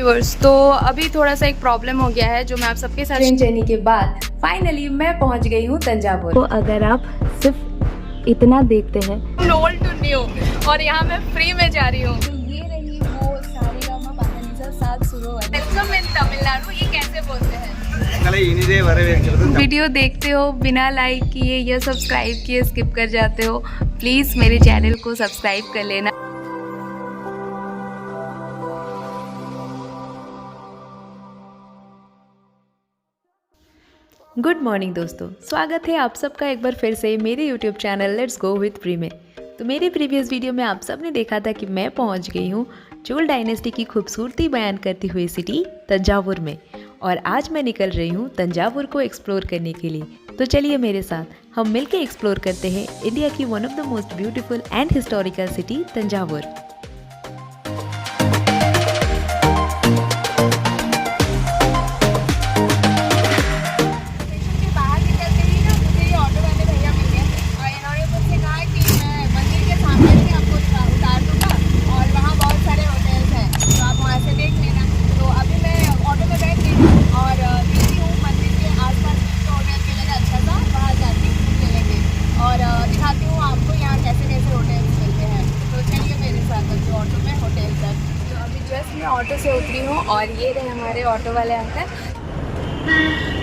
Viewers, तो अभी थोड़ा सा एक प्रॉब्लम हो गया है जो मैं आप सबके साथ ट्रेन जर्नी के बाद फाइनली मैं पहुंच गई हूँ तंजावुर। तो अगर आप सिर्फ इतना देखते हैं, ओल्ड टू न्यू, और यहाँ मैं फ्री में जा रही हूँ। ये रही वो सारेगामा पाधानीसा सात सुरो वाली। वेलकम इन तमिलनाडु, ये कैसे बोलते हैं? वीडियो देखते हो बिना लाइक किए या सब्सक्राइब किए स्किप कर जाते हो, प्लीज मेरे चैनल को सब्सक्राइब कर लेना। गुड मॉर्निंग दोस्तों, स्वागत है आप सबका एक बार फिर से मेरे YouTube channel let's go with pre में। तो मेरे प्रीवियस वीडियो में आप सब ने देखा था कि मैं पहुंच गई हूं चोल डायनेस्टी की खूबसूरती बयान करती हुई सिटी तंजावुर में, और आज मैं निकल रही हूं तंजावुर को एक्सप्लोर करने के लिए। तो चलिए मेरे साथ हम मिलकर एक्सप्लोर करते हैं इंडिया की one of the most beautiful and historical city Thanjavur. Auto से उतरी हूँ और ये रहे हमारे ऑटो वाले अंकल।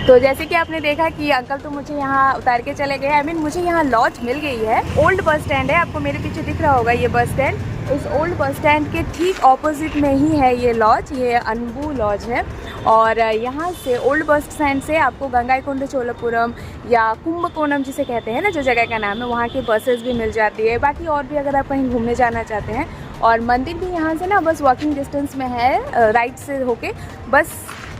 तो जैसे कि आपने देखा कि अंकल तो मुझे यहाँ उतार के चले गए। मुझे यहाँ लॉज मिल गई है। ओल्ड बस स्टैंड है, आपको मेरे पीछे दिख रहा होगा ये बस स्टैंड। इस ओल्ड बस स्टैंड के ठीक ऑपोजिट में ही है ये लॉज, ये अनबू लॉज है। और यहाँ से ओल्ड बस स्टैंड से आपको गंगाईकोंड चोलपुरम या कुंभकोणम जिसे कहते हैं ना, जो जगह का नाम है, वहाँ की बसेस भी मिल जाती है। बाकी और भी अगर आप कहीं घूमने जाना चाहते हैं, और मंदिर भी यहाँ से ना बस वॉकिंग डिस्टेंस में है। राइट से होके बस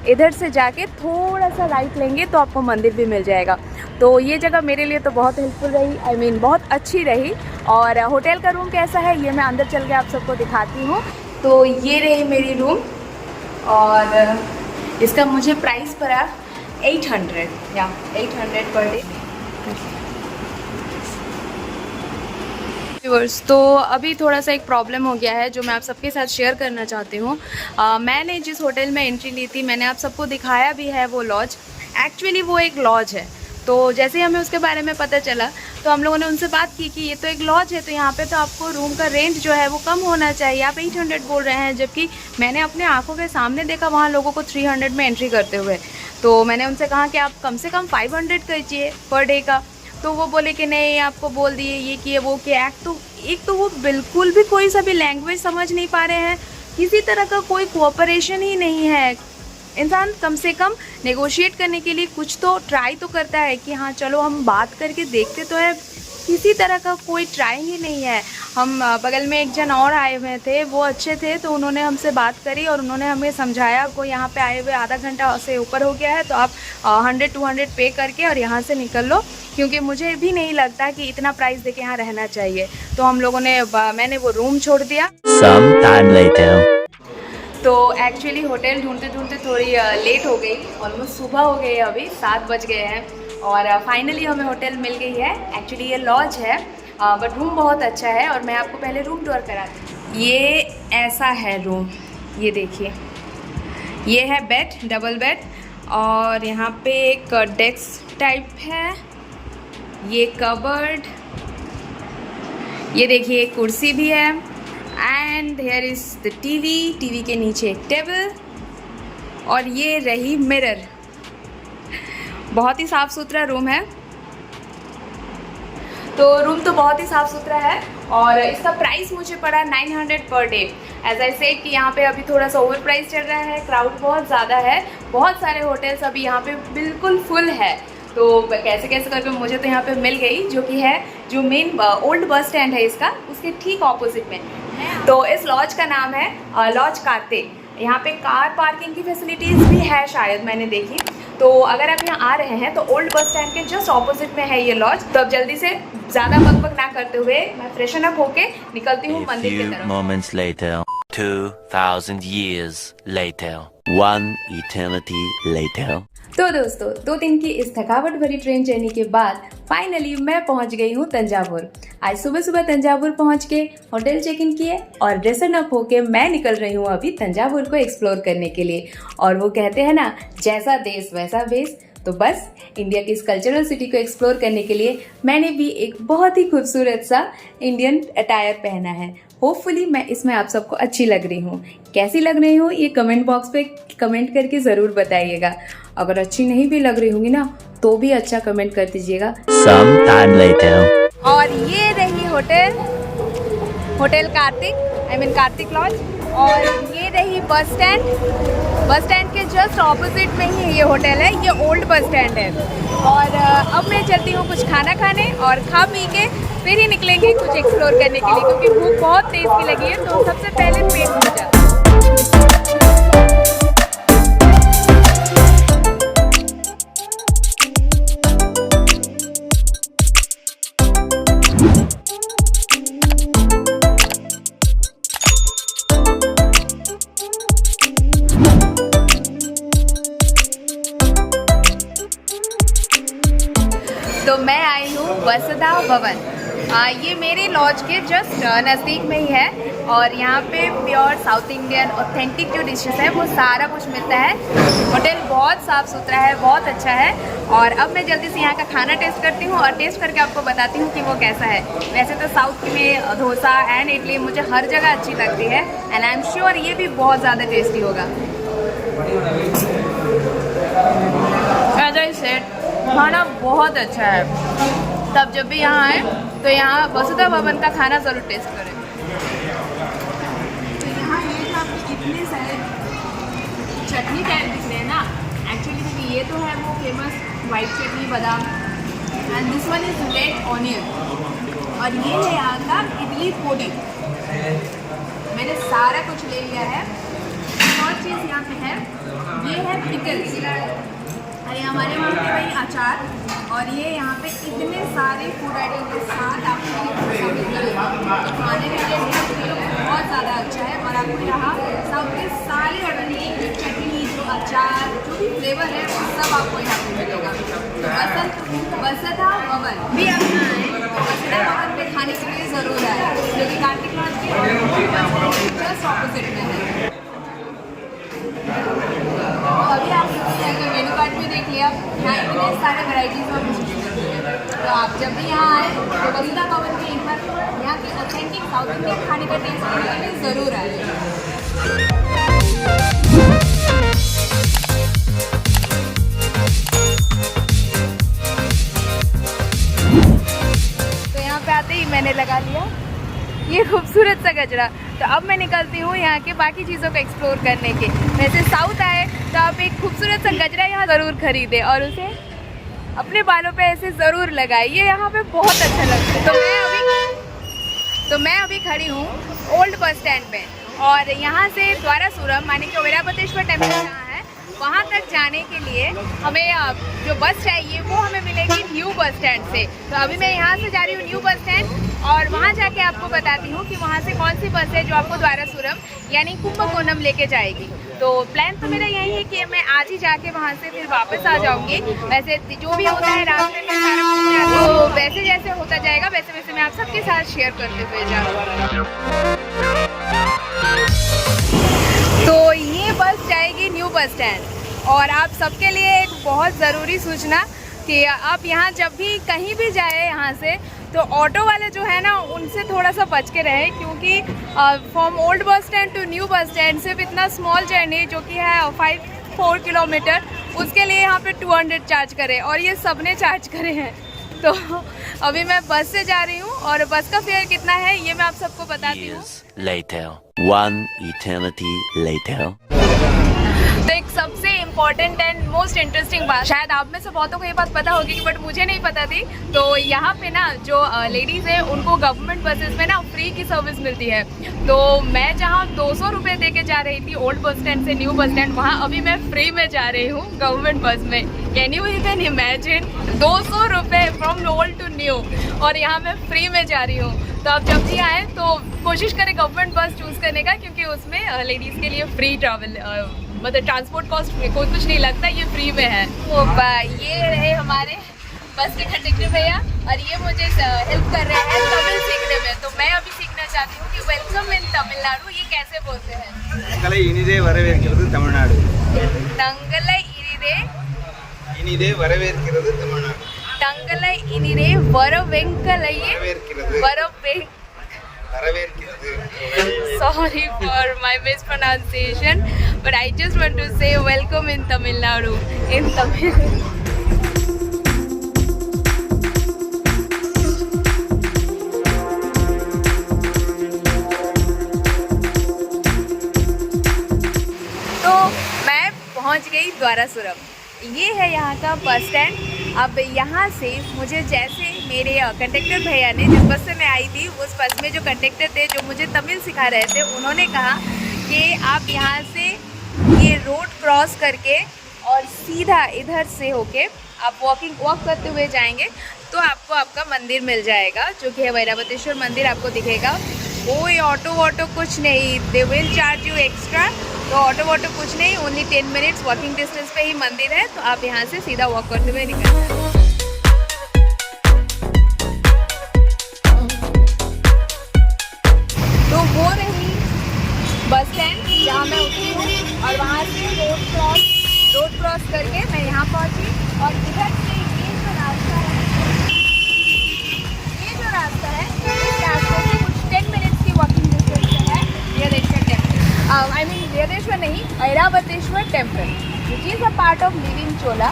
इधर से जाके थोड़ा सा राइट लेंगे तो आपको मंदिर भी मिल जाएगा। तो ये जगह मेरे लिए तो बहुत हेल्पफुल रही, बहुत अच्छी रही। और होटल का रूम कैसा है ये मैं अंदर चल के आप सबको दिखाती हूँ। तो ये रही मेरी रूम, और इसका मुझे प्राइस पड़ा 800 पर डे। तो अभी थोड़ा सा एक प्रॉब्लम हो गया है जो मैं आप सबके साथ शेयर करना चाहती हूँ। मैंने जिस होटल में एंट्री ली थी, मैंने आप सबको दिखाया भी है वो लॉज। एक्चुअली वो एक लॉज है। तो जैसे ही हमें उसके बारे में पता चला तो हम लोगों ने उनसे बात की कि ये तो एक लॉज है, तो यहाँ पे तो आपको रूम का रेंट जो है वो कम होना चाहिए। आप 800 बोल रहे हैं, जबकि मैंने अपने आंखों के सामने देखा वहाँ लोगों को 300 में एंट्री करते हुए। तो मैंने उनसे कहा कि आप कम से कम 500 कीजिए पर डे का। तो वो बोले कि नहीं, आपको बोल दिए ये किए वो किए। एक तो वो बिल्कुल भी कोई सा भी लैंग्वेज समझ नहीं पा रहे हैं, किसी तरह का कोई कोऑपरेशन ही नहीं है। इंसान कम से कम नेगोशिएट करने के लिए कुछ तो ट्राई तो करता है कि हाँ चलो हम बात करके देखते तो है। किसी तरह का कोई ट्राई ही नहीं है। हम बगल में एक जन और आए हुए थे, वो अच्छे थे, तो उन्होंने हमसे बात करी और उन्होंने हमें समझाया को यहाँ पे आए हुए आधा घंटा से ऊपर हो गया है, तो आप 100-200 पे करके और यहाँ से निकल लो, क्योंकि मुझे भी नहीं लगता कि इतना प्राइस दे के यहाँ रहना चाहिए। तो हम लोगों ने मैंने वो रूम छोड़ दिया। तो एक्चुअली होटल ढूंढते ढूंढते थोड़ी लेट हो गई, ऑलमोस्ट सुबह हो गई है, अभी 7 बज गए हैं, और फाइनली हमें होटल मिल गई है। एक्चुअली ये लॉज है, बट रूम बहुत अच्छा है, और मैं आपको पहले रूम टूर कराती हूँ। ये ऐसा है रूम, ये देखिए, ये है बेड, डबल बेड, और यहाँ पे एक डेस्क टाइप है, ये कबर्ड, ये देखिए एक कुर्सी भी है, and here is the TV के नीचे एक टेबल, और ये रही मिरर। बहुत ही साफ़ सुथरा रूम है। तो रूम तो बहुत ही साफ़ सुथरा है, और इसका प्राइस मुझे पड़ा 900 per day. As I said कि यहाँ पे अभी थोड़ा सा ओवर प्राइस चल रहा है, क्राउड बहुत ज़्यादा है, बहुत सारे होटल्स अभी यहाँ पे बिल्कुल फुल है। तो कैसे कैसे करके मुझे तो यहाँ पे मिल गई, जो कि है जो मेन ओल्ड बस स्टैंड है इसका, उसके ठीक ऑपोजिट में। तो इस लॉज का नाम है लॉज कार्ते। यहाँ पे कार पार्किंग की फैसिलिटीज़ भी है शायद, मैंने देखी। तो अगर आप यहाँ आ रहे हैं तो ओल्ड बस स्टैंड के जस्ट ऑपोजिट में है ये लॉज। तो अब जल्दी से ज़्यादा बकबक ना करते हुए मैं फ्रेशन अप होके निकलती हूँ मंदिर की तरफ। moments later, 2000 years later, one eternity later. तो दोस्तों 2 दिन की इस थकावट भरी ट्रेन जर्नी के बाद फाइनली मैं पहुंच गई हूं तंजावुर। आज सुबह सुबह तंजावुर पहुंच के होटल चेक इन किए और ड्रेसन अप होके मैं निकल रही हूं अभी तंजावुर को एक्सप्लोर करने के लिए। और वो कहते हैं ना, जैसा देश वैसा भेष। तो बस इंडिया की इस कल्चरल सिटी को एक्सप्लोर करने के लिए मैंने भी एक बहुत ही खूबसूरत सा इंडियन अटायर पहना है। होपफुली मैं इसमें आप सबको अच्छी लग रही हूँ। कैसी लग रही हूँ ये कमेंट बॉक्स पे कमेंट करके ज़रूर बताइएगा। अगर अच्छी नहीं भी लग रही होंगी ना तो भी अच्छा कमेंट कर दीजिएगा। Some time later. और ये रही होटल कार्तिक लॉज। और ये रही बस स्टैंड के जस्ट ऑपोजिट में ही ये होटल है। ये ओल्ड बस स्टैंड है। और अब मैं चलती हूँ कुछ खाना खाने और खा पी के फिर ही निकलेंगे कुछ एक्सप्लोर करने के लिए, क्योंकि भूख बहुत तेज़ की लगी है। तो सबसे पहले पेट भर जाता है। तो मैं आई हूँ वसुधा भवन। ये मेरे लॉज के जस्ट नज़दीक में ही है। और यहाँ पे प्योर साउथ इंडियन ऑथेंटिक जो डिशेस है वो सारा कुछ मिलता है। होटल बहुत साफ़ सुथरा है, बहुत अच्छा है। और अब मैं जल्दी से यहाँ का खाना टेस्ट करती हूँ और टेस्ट करके आपको बताती हूँ कि वो कैसा है। वैसे तो साउथ में डोसा एंड इडली मुझे हर जगह अच्छी लगती है एंड आई एम श्योर ये भी बहुत ज़्यादा टेस्टी होगा। एज आई सेड, खाना बहुत अच्छा है। तब जब भी यहाँ आए तो यहाँ वसुधा भवन का खाना ज़रूर टेस्ट करें। तो यहाँ ये जो आपको इतने सारे चटनी टाइप दिख रहे हैं ना, एक्चुअली ये तो है वो फेमस वाइट चटनी बादाम and this one is red onion. और ये है यहाँ का इडली पोडी। मैंने सारा कुछ ले लिया है। और चीज़ यहाँ पे है, ये है पिकल्स। अरे हमारे वहाँ पे भाई अचार। और ये यहाँ पे इतने सारे फूड आइटम के साथ आपको खाने के लिए बहुत ज़्यादा अच्छा है। और आपको यहाँ सबके सारे ऑर्गेनिक चटनी, जो अचार, जो भी फ्लेवर है वो सब आपको यहाँ पे मिलेगा। वसुधा भवन भी अपना है। वसुधा भवन पे खाने के लिए ज़रूर आए, जो कि कार्तिक लॉज के जस्ट ऑपोजिट में है। अभी आप मेनू कार्ड में देख लिया, यहाँ इतने सारे वैराइटीज़ में तो आप जब भी यहाँ आए तो वसुधा भवन के एक बार यहाँ के ऑथेंटिक साउथ इंडियन खाने का टेस्ट करने के लिए ज़रूर आए। तो यहाँ पे आते ही मैंने लगा लिया ये खूबसूरत सा गजरा। तो अब मैं निकलती हूँ यहाँ के बाकी चीज़ों को एक्सप्लोर करने के। वैसे साउथ आए तो आप एक खूबसूरत सा गजरा यहाँ ज़रूर खरीदें और उसे अपने बालों पे ऐसे ज़रूर लगाए। ये यहाँ पे बहुत अच्छा लगता है। तो मैं अभी खड़ी हूँ ओल्ड बस स्टैंड में। और यहाँ से द्वारासुरम माने कि वीराभद्रेश्वर टेम्पल जहाँ है वहाँ तक जाने के लिए हमें जो बस चाहिए वो हमें मिलेगी न्यू बस स्टैंड से। तो अभी मैं यहाँ से जा रही हूँ न्यू बस स्टैंड और वहाँ जाके आपको बताती हूँ कि वहाँ से कौन सी बस है जो आपको द्वारासुरम यानी कुंभकोणम लेके जाएगी। तो प्लान तो मेरा यही है कि मैं आज ही जाके वहाँ से फिर वापस आ जाऊँगी। वैसे जो भी होता है रास्ते में सारा तो वैसे जैसे होता जाएगा वैसे वैसे मैं आप सबके साथ शेयर करते हुए जाऊँगा। तो ये बस जाएगी न्यू बस स्टैंड। और आप सबके लिए एक बहुत ज़रूरी सूचना कि आप यहाँ जब भी कहीं भी जाए यहाँ से तो ऑटो वाले जो है ना उनसे थोड़ा सा बच के रहे, क्योंकि from old bus stand to new bus stand सिर्फ इतना स्मॉल जर्नी जो कि है 4 किलोमीटर, उसके लिए यहाँ पे 200 चार्ज करे और ये सब ने चार्ज करे हैं। तो अभी मैं बस से जा रही हूँ और बस का फेयर कितना है ये मैं आप सबको बताती हूँ। Later, one eternity later. तो एक सबसे इम्पॉर्टेंट एंड मोस्ट इंटरेस्टिंग बात, शायद आप में से बहुतों को ये बात पता होगी बट मुझे नहीं पता थी। तो यहाँ पे ना जो लेडीज़ है उनको गवर्नमेंट बसेस में ना फ्री की सर्विस मिलती है। तो मैं जहाँ 200 रुपये दे के जा रही थी ओल्ड बस स्टैंड से न्यू बस स्टैंड, वहाँ अभी मैं फ्री में जा रही हूँ गवर्नमेंट बस में। कैन यू इवन इमेजिन 200 रुपये फ्रॉम ओल्ड टू न्यू और यहाँ मैं फ्री में जा रही हूँ। तो आप जब भी आएँ तो कोशिश करें गवर्नमेंट बस चूज़ करने का, क्योंकि उसमें लेडीज़ के लिए फ्री ट्रैवल मतलब ट्रांसपोर्ट कॉस्ट कोई कुछ नहीं लगता, ये फ्री में है। तो ये रहे हमारे बस के कंडक्टर भैया और ये मुझे हेल्प कर रहे हैं तमिल सीखने में। तो मैं अभी सीखना चाहती हूँ कि वेलकम इन तमिलनाडु ये कैसे बोलते हैं। தங்களை இனிதே வரவேற்கிறது தமிழ்நாடு। தங்களை இனிதே வரவேற்கிறது தமிழ்நாடு। தங்களை இனிதே வரவேற்கலையே வரவேற்கிறது। Sorry for my mispronunciation, but I just want to say welcome in Tamil Nadu in Tamil. तो मैं पहुंच गई द्वारासुरम। ये है यहाँ का बस स्टैंड। अब यहाँ से मुझे जैसे मेरे कंडक्टर भैया ने, जिस बस से मैं आई थी उस बस में जो कंडक्टर थे जो मुझे तमिल सिखा रहे थे, उन्होंने कहा कि आप यहाँ से ये रोड क्रॉस करके और सीधा इधर से होके आप वॉक करते हुए जाएंगे तो आपको आपका मंदिर मिल जाएगा, जो कि है वैरावतेश्वर मंदिर आपको दिखेगा। कोई ऑटो वॉटो कुछ नहीं, they will charge you extra. तो ऑटो वॉटो कुछ नहीं, ओनली 10 मिनट्स वॉकिंग डिस्टेंस पे ही मंदिर है। तो आप यहाँ से सीधा वॉक करते हुए निकलते हैं। तो वो रही बस स्टैंड जहाँ मैं उतरी हूँ और वहाँ से रोड क्रॉस करके मैं यहाँ पहुँची। और इधर से ये जो रास्ता है इस रास्ते से कुछ 10 मिनट्स की वॉकिंग डिस्टेंस पे है Yadeshwar temple. I mean Yadeshwar नहीं, Airavateshwar temple, which is a part of living Chola.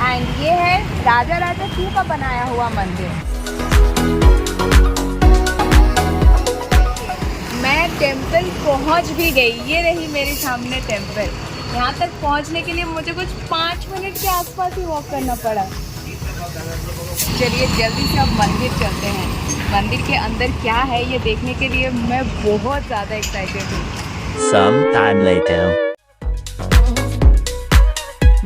And ये है राजा राजा 2 का बनाया हुआ मंदिर। मैं टेम्पल पहुंच भी गई, ये रही मेरे सामने टेम्पल। यहाँ तक पहुँचने के लिए मुझे कुछ 5 मिनट के आसपास ही वॉक करना पड़ा। चलिए जल्दी से अब मंदिर चलते हैं। मंदिर के अंदर क्या है ये देखने के लिए मैं बहुत ज़्यादा एक्साइटेड हूँ। Some time later.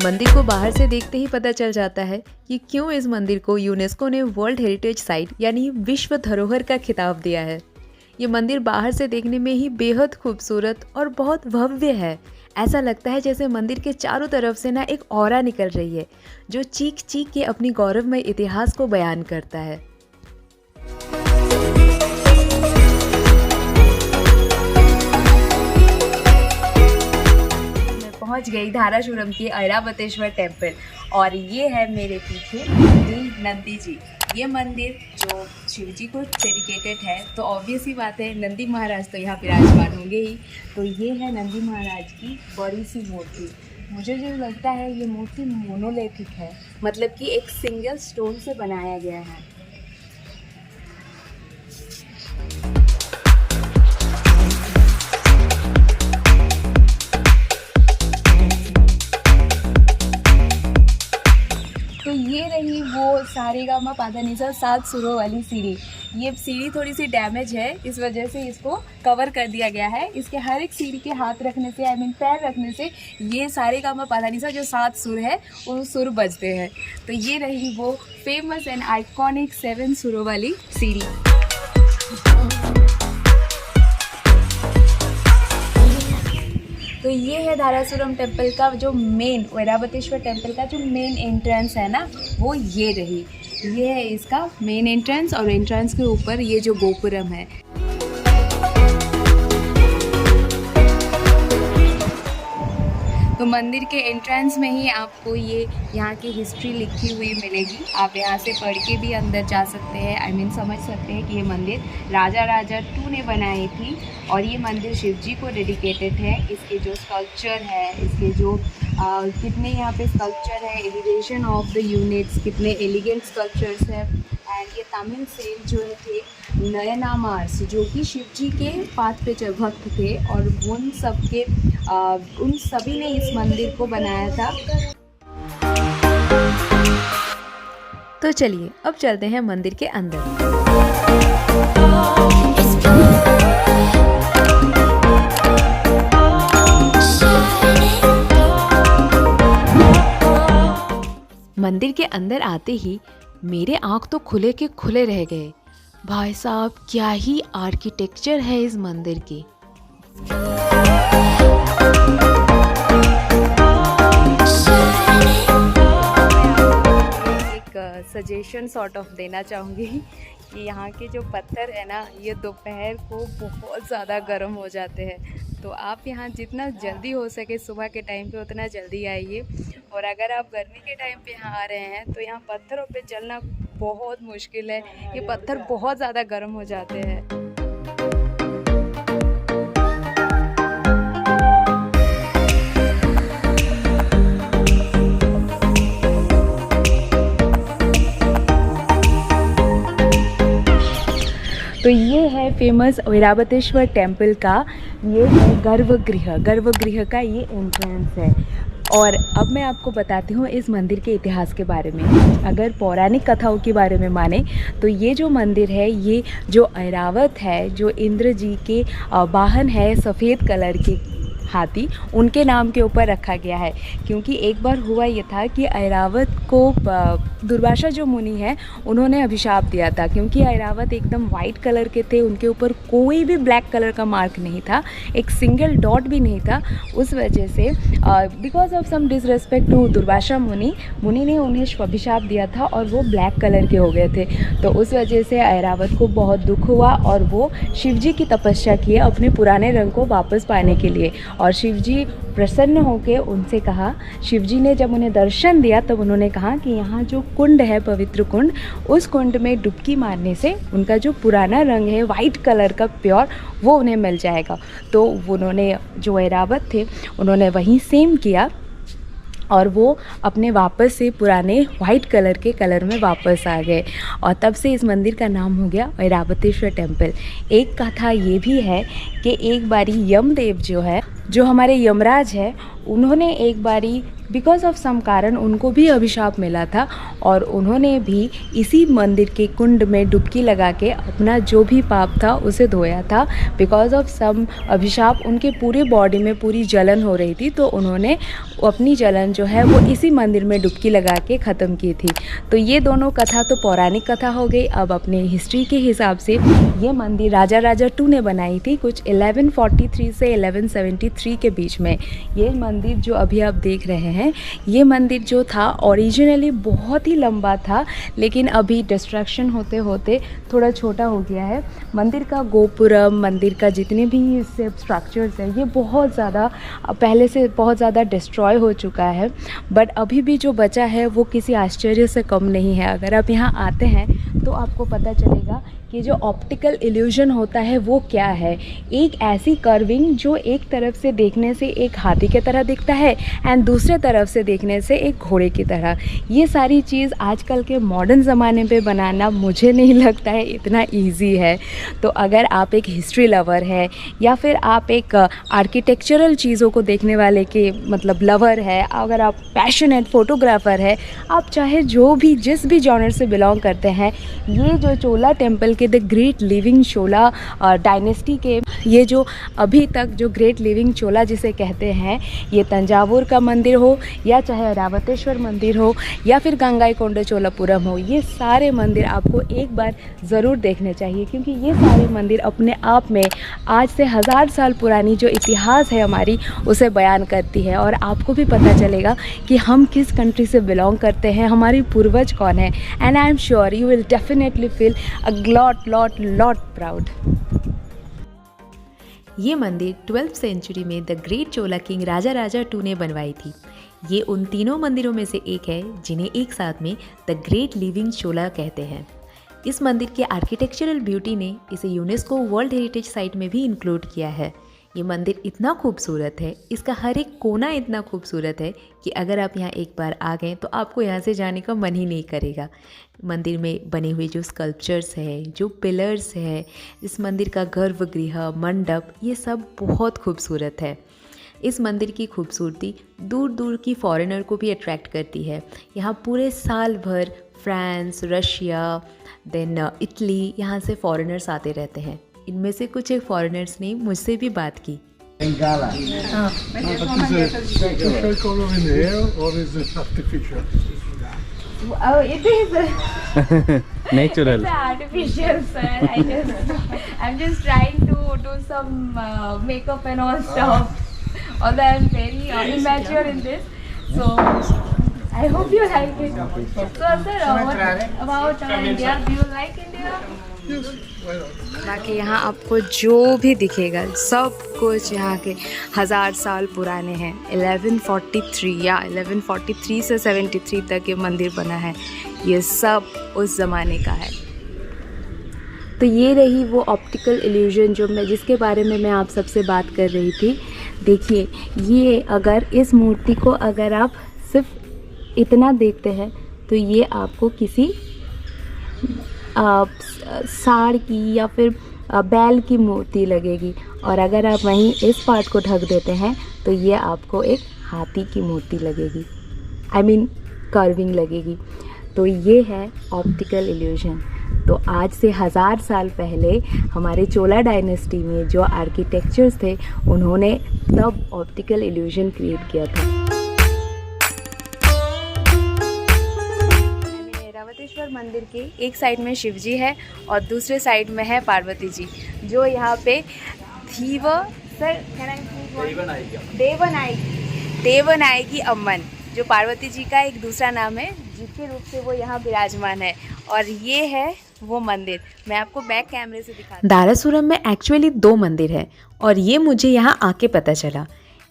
मंदिर को बाहर से देखते ही पता चल जाता है कि क्यों इस मंदिर को यूनेस्को ने वर्ल्ड हेरिटेज साइट यानी विश्व धरोहर का खिताब दिया है। ये मंदिर बाहर से देखने में ही बेहद खूबसूरत और बहुत भव्य है। ऐसा लगता है जैसे मंदिर के चारों तरफ से ना एक ऑरा निकल रही है, जो चीख चीख के अपनी गौरवमय इतिहास को बयान करता है। मैं पहुंच गई धारासुरम की ऐरावतेश्वर टेम्पल और ये है मेरे पीछे नंदी जी। ये मंदिर जो शिव जी को डेडिकेटेड है, तो ऑब्वियस ही बात है नंदी महाराज तो यहाँ विराजमान होंगे ही। तो ये है नंदी महाराज की बड़ी सी मूर्ति। मुझे जो लगता है ये मूर्ति मोनोलिथिक है, मतलब कि एक सिंगल स्टोन से बनाया गया है। तो ये रही वो सारेगामा पाधानीसा 7 सुरों वाली सीढ़ी। ये सीढ़ी थोड़ी सी डैमेज है, इस वजह से इसको कवर कर दिया गया है। इसके हर एक सीढ़ी के हाथ रखने से, आई मीन पैर रखने से, ये सारेगामा पाधानीसा जो 7 सुर है वो सुर बजते हैं। तो ये रही वो फेमस एंड आइकॉनिक 7 सुरों वाली सीढ़ी। तो ये है धारासुरम टेम्पल का जो मेन, ऐरावतेश्वर टेम्पल का जो मेन एंट्रेंस है ना, वो ये रही। ये है इसका मेन एंट्रेंस और एंट्रेंस के ऊपर ये जो गोपुरम है। तो मंदिर के एंट्रेंस में ही आपको ये यहाँ की हिस्ट्री लिखी हुई मिलेगी। आप यहाँ से पढ़ के भी अंदर जा सकते हैं, आई मीन समझ सकते हैं कि ये मंदिर राजा राजा 2 ने बनाई थी और ये मंदिर शिव जी को डेडिकेटेड है। इसके जो स्कल्पचर है, इसके जो कितने यहाँ पे स्कल्पचर है, एलिवेशन ऑफ द यूनिट्स, कितने एलिगेंट स्कल्पचर्स हैं। एंड ये तमिल सेंट जो थे नयनामार्स, जो कि शिव जी के पाथ पे भक्त थे, और उन सभी ने इस मंदिर को बनाया था। तो चलिए अब चलते हैं मंदिर के अंदर। मंदिर के अंदर आते ही मेरे आँख तो खुले के खुले रह गए। भाई साहब, क्या ही आर्किटेक्चर है इस मंदिर की। सजेशन सॉर्ट ऑफ देना चाहूँगी कि यहाँ के जो पत्थर है ना, ये दोपहर को बहुत ज़्यादा गर्म हो जाते हैं। तो आप यहाँ जितना जल्दी हो सके सुबह के टाइम पे उतना जल्दी आइए। और अगर आप गर्मी के टाइम पे यहाँ आ रहे हैं तो यहाँ पत्थरों पे चलना बहुत मुश्किल है, ये पत्थर बहुत ज़्यादा गर्म हो जाते हैं। तो ये है फेमस ऐरावतेश्वर टेम्पल का, ये है गर्भगृह का ये एंट्रेंस है। और अब मैं आपको बताती हूँ इस मंदिर के इतिहास के बारे में। अगर पौराणिक कथाओं के बारे में माने तो ये जो मंदिर है, ये जो ऐरावत है, जो इंद्र जी के वाहन है सफ़ेद कलर के हाथी, उनके नाम के ऊपर रखा गया है। क्योंकि एक बार हुआ ये था कि ऐरावत को दुर्वासा जो मुनि है उन्होंने अभिशाप दिया था, क्योंकि ऐरावत एकदम वाइट कलर के थे, उनके ऊपर कोई भी ब्लैक कलर का मार्क नहीं था, एक सिंगल डॉट भी नहीं था। उस वजह से because of some disrespect to Durvasa मुनि ने उन्हें अभिशाप दिया था और वो ब्लैक कलर के हो गए थे। तो उस वजह से ऐरावत को बहुत दुख हुआ और वो शिव जी की तपस्या किए अपने पुराने रंग को वापस पाने के लिए। और शिव जी प्रसन्न होकर उनसे कहा, शिव जी ने जब उन्हें दर्शन दिया तब उन्होंने कहा कि यहाँ जो कुंड है, पवित्र कुंड, उस कुंड में डुबकी मारने से उनका जो पुराना रंग है वाइट कलर का प्योर, वो उन्हें मिल जाएगा। तो उन्होंने जो ऐरावत थे उन्होंने वहीं सेम किया और वो अपने वापस से पुराने वाइट कलर के कलर में वापस आ गए। और तब से इस मंदिर का नाम हो गया ऐरावतेश्वर टेम्पल। एक कथा ये भी है कि एक बारी यमदेव जो हमारे यमराज है, उन्होंने एक बारी बिकॉज ऑफ सम कारण उनको भी अभिशाप मिला था और उन्होंने भी इसी मंदिर के कुंड में डुबकी लगा के अपना जो भी पाप था उसे धोया था। बिकॉज ऑफ सम अभिशाप उनके पूरे बॉडी में पूरी जलन हो रही थी, तो उन्होंने अपनी जलन जो है वो इसी मंदिर में डुबकी लगा के ख़त्म की थी। तो ये दोनों कथा तो पौराणिक कथा हो गई। अब अपने हिस्ट्री के हिसाब से ये मंदिर राजा 2 ने बनाई थी, कुछ 1143 से 1173 के बीच में। ये मंदिर जो अभी आप देख रहे हैं, ये मंदिर जो था ओरिजिनली बहुत ही लंबा था, लेकिन अभी डिस्ट्रक्शन होते होते थोड़ा छोटा हो गया है। मंदिर का गोपुरम, मंदिर का जितने भी इससे स्ट्रक्चर्स हैं, ये बहुत ज़्यादा पहले से बहुत ज़्यादा डिस्ट्रॉय हो चुका है। बट अभी भी जो बचा है वो किसी आश्चर्य से कम नहीं है। अगर आप यहाँ आते हैं तो आपको पता चलेगा कि जो ऑप्टिकल इल्यूजन होता है वो क्या है। एक ऐसी कर्विंग जो एक तरफ से देखने से एक हाथी की तरह दिखता है एंड दूसरे तरफ से देखने से एक घोड़े की तरह। ये सारी चीज़ आजकल के मॉडर्न ज़माने पे बनाना मुझे नहीं लगता है इतना इजी है। तो अगर आप एक हिस्ट्री लवर है या फिर आप एक आर्किटेक्चरल चीज़ों को देखने वाले के मतलब लवर है, अगर आप पैशनेट फोटोग्राफ़र है, आप चाहे जो भी जिस भी जॉनर से बिलोंग करते हैं, ये जो Chola temple the great living Chola dynasty के ये जो अभी तक जो ग्रेट लिविंग चोला जिसे कहते हैं, ये तंजावुर का मंदिर हो या चाहे ऐरावतेश्वर मंदिर हो या फिर गंगाईकोंडा चोलापुरम हो, ये सारे मंदिर आपको एक बार ज़रूर देखने चाहिए। क्योंकि ये सारे मंदिर अपने आप में आज से 1000 साल पुरानी जो इतिहास है हमारी, उसे बयान करती है। और आपको भी पता चलेगा कि हम किस कंट्री से बिलोंग करते हैं, हमारी पूर्वज कौन है। And I am sure you will definitely feel a lot proud। ये मंदिर 12th सेंचुरी में द ग्रेट चोला किंग राजा 2 ने बनवाई थी। ये उन तीनों मंदिरों में से एक है जिन्हें एक साथ में द ग्रेट लिविंग चोला कहते हैं। इस मंदिर के आर्किटेक्चरल ब्यूटी ने इसे यूनेस्को वर्ल्ड हेरिटेज साइट में भी इंक्लूड किया है। ये मंदिर इतना खूबसूरत है, इसका हर एक कोना इतना खूबसूरत है कि अगर आप यहाँ एक बार आ गए तो आपको यहाँ से जाने का मन ही नहीं करेगा। मंदिर में बने हुए जो स्कल्पचर्स है, जो पिलर्स है, इस मंदिर का गर्भगृह, मंडप, ये सब बहुत खूबसूरत है। इस मंदिर की खूबसूरती दूर दूर की फॉरेनर को भी अट्रैक्ट करती है। यहाँ पूरे साल भर फ्रांस, रशिया, देन इटली, यहाँ से फॉरेनर्स आते रहते हैं। इनमें से कुछ एक फॉरेनर्स ने मुझसे भी बात की। Bengala. But is it natural color in the hair or is it artificial? Oh, it is Natural. it's artificial, sir. I'm just trying to do some makeup and all stuff. Although I'm very immature in this, so I hope you like it. So sir, what about India? Do you like India? बाकी यहाँ आपको जो भी दिखेगा सब कुछ यहाँ के 1000 साल पुराने हैं। 1143 या 1143 से 73 तक ये मंदिर बना है। ये सब उस ज़माने का है। तो ये रही वो ऑप्टिकल इल्यूजन जिसके बारे में मैं आप सबसे बात कर रही थी। देखिए, ये अगर इस मूर्ति को अगर आप सिर्फ इतना देखते हैं तो ये आपको किसी सांड की या फिर बैल की मूर्ति लगेगी, और अगर आप वहीं इस पार्ट को ढक देते हैं तो ये आपको एक हाथी की मूर्ति लगेगी, आई मीन कर्विंग लगेगी। तो ये है ऑप्टिकल इल्यूजन। तो आज से 1000 साल पहले हमारे चोला डायनेस्टी में जो आर्किटेक्चर्स थे उन्होंने तब ऑप्टिकल इल्यूजन क्रिएट किया था। ऐरावतेश्वर मंदिर के एक साइड में शिव जी है और दूसरे साइड में है पार्वती जी, जो यहाँ पे देवनायकी अम्मन, जो पार्वती जी का एक दूसरा नाम है, जिसके रूप से वो यहाँ विराजमान है। और ये है वो मंदिर, मैं आपको बैक कैमरे से दिखा। दारासुरम में एक्चुअली 2 मंदिर है और ये मुझे यहाँ आके पता चला।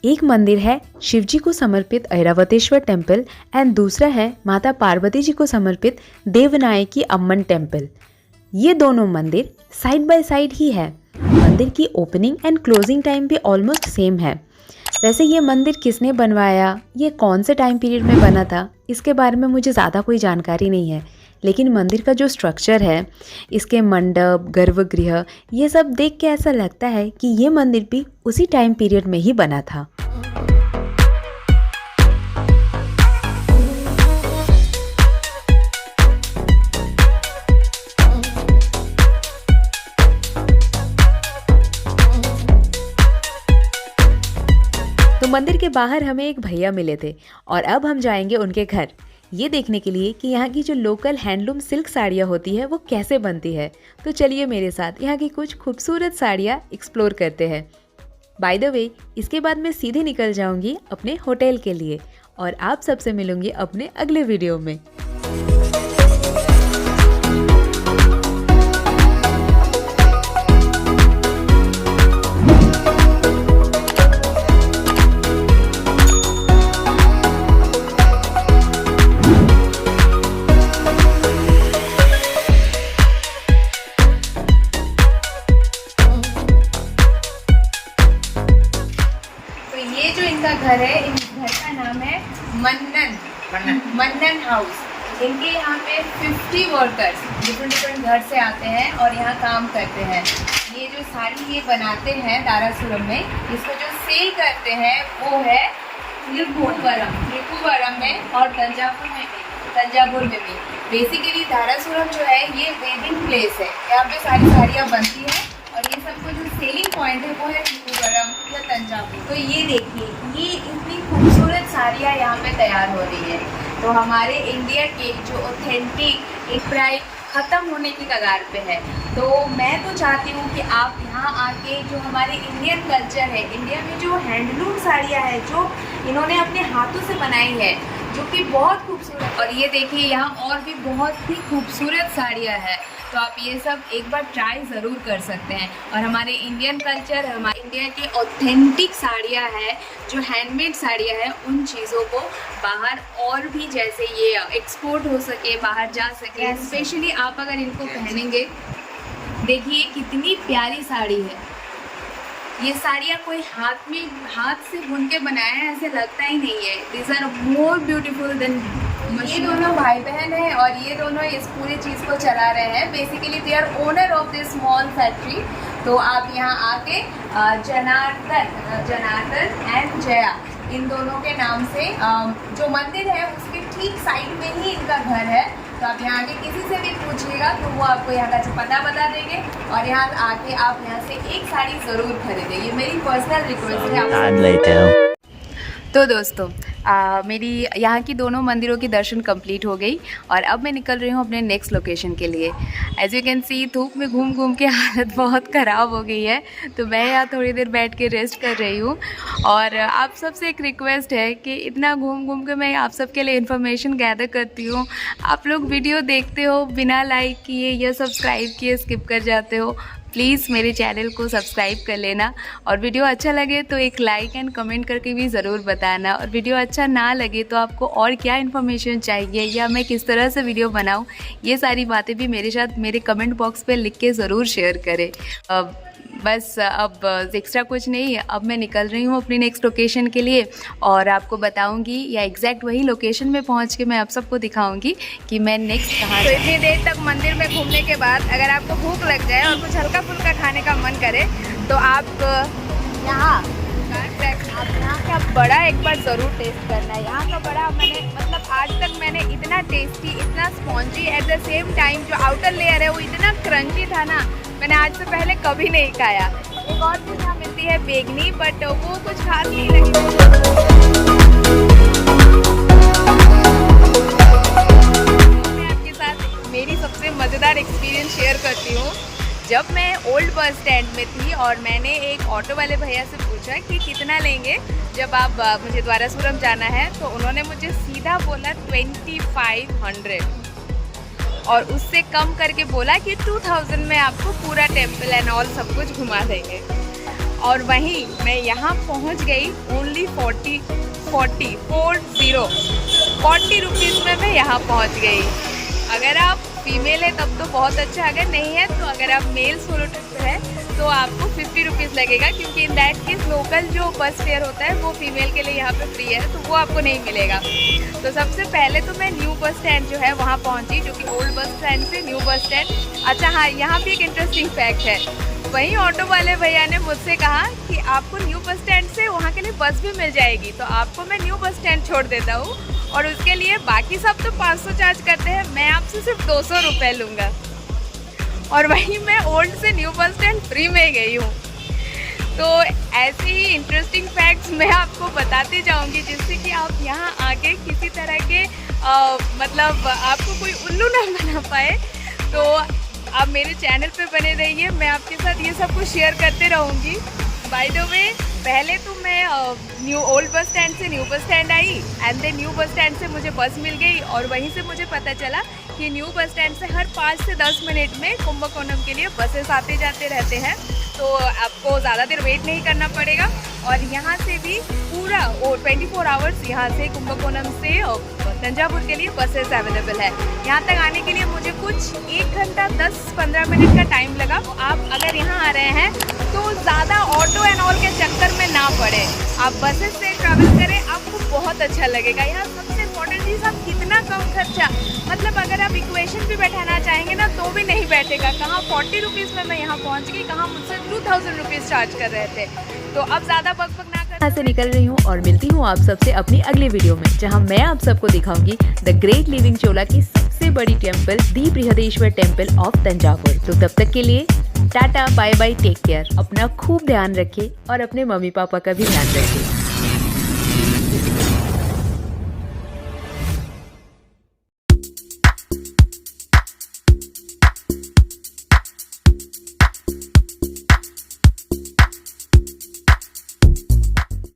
एक मंदिर है शिवजी को समर्पित ऐरावतेश्वर टेम्पल एंड दूसरा है माता पार्वती जी को समर्पित देवनायकी अम्मन टेम्पल। ये दोनों मंदिर साइड बाय साइड ही है। मंदिर की ओपनिंग एंड क्लोजिंग टाइम भी ऑलमोस्ट सेम है। वैसे ये मंदिर किसने बनवाया, ये कौन से टाइम पीरियड में बना था, इसके बारे में मुझे ज़्यादा कोई जानकारी नहीं है, लेकिन मंदिर का जो स्ट्रक्चर है, इसके मंडप, गर्भगृह, ये सब देख के ऐसा लगता है कि ये मंदिर भी उसी टाइम पीरियड में ही बना था। तो मंदिर के बाहर हमें एक भैया मिले थे और अब हम जाएंगे उनके घर, ये देखने के लिए कि यहाँ की जो लोकल हैंडलूम सिल्क साड़ियाँ होती है वो कैसे बनती है। तो चलिए मेरे साथ यहाँ की कुछ खूबसूरत साड़ियाँ एक्सप्लोर करते हैं। बाय द वे, इसके बाद मैं सीधे निकल जाऊँगी अपने होटल के लिए और आप सबसे मिलूँगी अपने अगले वीडियो में। घर है, इस घर का नाम है मन्नन हाउस। इनके यहाँ पे 50 वर्कर्स डिफरेंट घर से आते हैं और यहाँ काम करते हैं। ये जो साड़ी ये बनाते हैं दारासुरम में, इसको जो सेल करते हैं वो है त्रिपुवरम में और तंजावुर में भी। बेसिकली दारासुरम जो है ये वेडिंग प्लेस है, यहाँ पे सारी साड़ियाँ बनती हैं और ये सबको जो सेलिंग पॉइंट है वो है त्रिपुवरम या तंजावुर। तो ये देखिए, ये इतनी खूबसूरत साड़ियाँ यहाँ पे तैयार हो रही है। तो हमारे इंडिया के जो ऑथेंटिक एक प्राइड ख़त्म होने की कगार पे है। तो मैं तो चाहती हूँ कि आप यहाँ आके जो हमारे इंडियन कल्चर है, इंडिया में जो हैंडलूम साड़ियाँ है जो इन्होंने अपने हाथों से बनाई है, जो कि बहुत खूबसूरत, और ये देखिए यहाँ और भी बहुत ही खूबसूरत साड़ियाँ हैं। तो आप ये सब एक बार ट्राई ज़रूर कर सकते हैं। और हमारे इंडियन कल्चर, हमारे इंडिया की ऑथेंटिक साड़ियाँ हैं, जो हैंडमेड साड़ियाँ हैं, उन चीज़ों को बाहर और भी जैसे ये एक्सपोर्ट हो सके, बाहर जा सके। स्पेशली आप अगर इनको पहनेंगे, देखिए कितनी प्यारी साड़ी है। ये साड़ियाँ कोई हाथ से बुन के बनाया है ऐसे लगता ही नहीं है। This are more beautiful then. ये दोनों भाई बहन हैं और ये दोनों इस पूरी चीज़ को चला रहे हैं। Basically they are owner of this small factory. तो आप यहाँ आके जनार्दन एंड जया, इन दोनों के नाम से जो मंदिर है उसके ठीक साइड में ही इनका घर है। तो आप यहाँ आके किसी से भी पूछिएगा तो वो आपको यहाँ का पता बता देंगे और यहाँ आके आप यहाँ से एक साड़ी ज़रूर खरीदें। ये मेरी पर्सनल रिक्वेस्ट है आपसे। तो दोस्तों, मेरी यहाँ की दोनों मंदिरों की दर्शन कंप्लीट हो गई और अब मैं निकल रही हूँ अपने नेक्स्ट लोकेशन के लिए। एज यू कैन सी धूप में घूम घूम के हालत बहुत ख़राब हो गई है, तो मैं यहाँ थोड़ी देर बैठ के रेस्ट कर रही हूँ। और आप सबसे एक रिक्वेस्ट है कि इतना घूम घूम के मैं आप सबके लिए इन्फॉर्मेशन गैदर करती हूँ, आप लोग वीडियो देखते हो बिना लाइक किए या सब्सक्राइब किए स्किप कर जाते हो। प्लीज़ मेरे चैनल को सब्सक्राइब कर लेना और वीडियो अच्छा लगे तो एक लाइक एंड कमेंट करके भी ज़रूर बताना। और वीडियो अच्छा ना लगे तो आपको और क्या इन्फॉर्मेशन चाहिए या मैं किस तरह से वीडियो बनाऊं, ये सारी बातें भी मेरे साथ मेरे कमेंट बॉक्स पे लिख के ज़रूर शेयर करें। बस अब एक्स्ट्रा कुछ नहीं है, अब मैं निकल रही हूँ अपनी नेक्स्ट लोकेशन के लिए और आपको बताऊंगी या एग्जैक्ट वही लोकेशन में पहुँच के मैं आप सबको दिखाऊंगी कि मैं नेक्स्ट कहाँ। तो इतनी देर तक मंदिर में घूमने के बाद अगर आपको भूख लग जाए और कुछ हल्का फुल्का खाने का मन करे तो आप यहाँ का बड़ा एक बार ज़रूर टेस्ट करना है। यहाँ का बड़ा मैंने आज तक मैंने इतना टेस्टी, इतना spongy, at the same time जो आउटर लेयर है वो इतना क्रंची था ना, मैंने आज से पहले कभी नहीं खाया। एक और चीज़ यहाँ मिलती है बेगनी, बट वो कुछ खास नहीं लगी। मैं आपके साथ मेरी सबसे मज़ेदार एक्सपीरियंस शेयर करती हूँ। जब मैं ओल्ड बस स्टैंड में थी और मैंने एक ऑटो वाले भैया से पूछा कि कितना लेंगे जब आप मुझे द्वारासुरम जाना है, तो उन्होंने मुझे सीधा बोला 2500 और उससे कम करके बोला कि 2000 में आपको पूरा टेम्पल एंड ऑल सब कुछ घुमा देंगे। और वहीं मैं यहाँ पहुँच गई ओनली 40 रुपीज़ में मैं यहाँ पहुँच गई। अगर आप फीमेल है तब तो बहुत अच्छा, अगर नहीं है तो अगर आप मेल सोलो ट्रिप है तो आपको 50 रुपीज़ लगेगा, क्योंकि इन दैट केस लोकल जो बस फेयर होता है वो फीमेल के लिए यहाँ पे फ्री है, तो वो आपको नहीं मिलेगा। तो सबसे पहले तो मैं न्यू बस स्टैंड जो है वहाँ पहुँची, जो कि ओल्ड बस स्टैंड से न्यू बस स्टैंड। अच्छा हाँ, यहाँ भी एक इंटरेस्टिंग फैक्ट है, वहीं ऑटो वाले भैया ने मुझसे कहा कि आपको न्यू बस स्टैंड से वहाँ के लिए बस भी मिल जाएगी, तो आपको मैं न्यू बस स्टैंड छोड़ देता हूँ और उसके लिए बाकी सब तो 500 चार्ज करते हैं, मैं आपसे सिर्फ 200 रुपये लूँगा। और वहीं मैं ओल्ड से न्यू बस स्टैंड फ्री में गई हूँ। तो ऐसे ही इंटरेस्टिंग फैक्ट्स मैं आपको बताती जाऊँगी, जिससे कि आप यहाँ आके किसी तरह के मतलब आपको कोई उल्लू ना बना पाए। तो आप मेरे चैनल पे बने रहिए, मैं आपके साथ ये सब कुछ शेयर करते रहूँगी। बाय द वे, पहले तो मैं न्यू ओल्ड बस स्टैंड से न्यू बस स्टैंड आई and then new bus stand से मुझे बस मिल गई और वहीं से मुझे पता चला कि न्यू बस स्टैंड से हर 5 से 10 मिनट में कुंभकोणम के लिए बसेस आते जाते रहते हैं, तो आपको ज़्यादा देर वेट नहीं करना पड़ेगा। और यहाँ से भी पूरा 24 आवर्स यहाँ से कुंभकोणम से तंजावुर के लिए बसेस अवेलेबल है। यहाँ तक आने के लिए मुझे कुछ 1 घंटा 10-15 मिनट का टाइम लगा। तो आप अगर यहाँ आ रहे हैं तो ज़्यादा ऑटो एंड ऑल के चक्कर में ना पड़े, आप बसेस से ट्रैवल करें, आपको बहुत अच्छा लगेगा। यहाँ सबसे इम्पोर्टेंट चीज़, आप कितना कम खर्चा, मतलब अगर आप इक्वेशन भी बैठाना चाहेंगे ना तो भी नहीं बैठेगा। कहाँ 40 रुपीज़ में मैं यहाँ पहुँच गई, कहाँ मुझसे 2000 रुपीज़ चार्ज कर रहे थे। तो अब ज़्यादा बकबक ना कर, यहाँ से निकल रही हूँ और मिलती हूँ आप सबसे अपनी अगले वीडियो में, जहाँ मैं आप सबको दिखाऊंगी द ग्रेट लिविंग चोला की सबसे बड़ी temple, the Brihadeeshwar temple of Thanjavur. तो तब तक के लिए tata, bye bye, take care. अपना खूब ध्यान रखें और अपने मम्मी पापा का भी ध्यान रखें।